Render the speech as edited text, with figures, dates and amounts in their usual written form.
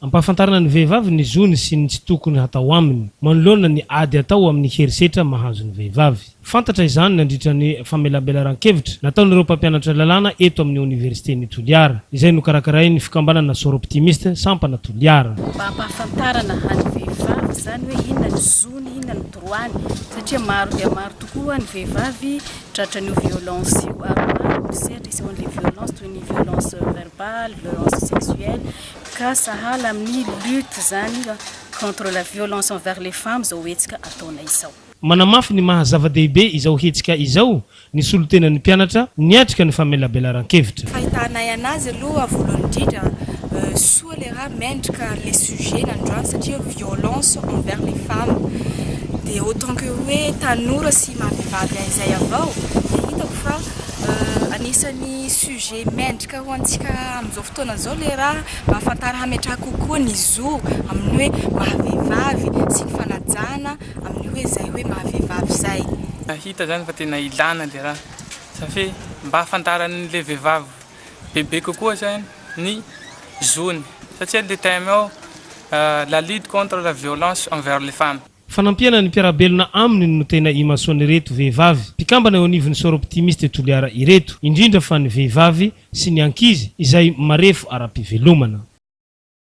Ampahafantarana ny vehivavy ny zony sy ny tsy tokony hatao aminy, manoloana ny ady atao amin'ny herisetra mahazo ny vehivavy. Fantatra izany nandritra ny famelabelaran-kevitra nataon'ireo mpampianatra lalàna eto amin'ny Universitén'i Toliara, izay nokarakaray ny fikambanana Soro Optimiste Sampana Toliara. Ampahafantarana ny vehivavy zany hoe inona ny zony, inona ny droany, satria maro dia maro tokoa ny vehivavy tratra ny violence io, ary maro misehatra isehoan'le violence toy ny violence verbale, violence sexuelle, ka sahala amin'ny lutte zany contre la violence envers les femmes zao hetsika ataona izao. Manamafy ny mahazava-dehibe izao hetsika izao ny solotenan'ny mpianatra niatrika ny famelabelaran-kevitra. Fahitanay anazy aloha voalohany indrindra soa le raha mendrika le sujet nandroany satria violence envers les femmes. De autant que hoe tanora sy mahavehivavy izay avao, de hitako fa anisan'ny sujet mendrika ho antsika amin'izao fotoana zao le raha mahafantara hametraka kokoa ny zo amin'ny hoe mahavehivavy sy ny fanajana amin'ny hoe zay hoe mahavehivavy zay. Hita zany fa tena ilana le raha satria mba hafantaran'le vehivavy bebe kokoa zany ny zony satria le thème ao la lutte contre la violence envers les femmes. Fanampiana ny mpiarabelona aminy no tena imasoany reto vehivavy. Mpikambana eo anivon'ny Soro Optimiste Toliara ireto, indrindra fa ny vehivavy sy ny ankizy izay marefo ara-pivelomana.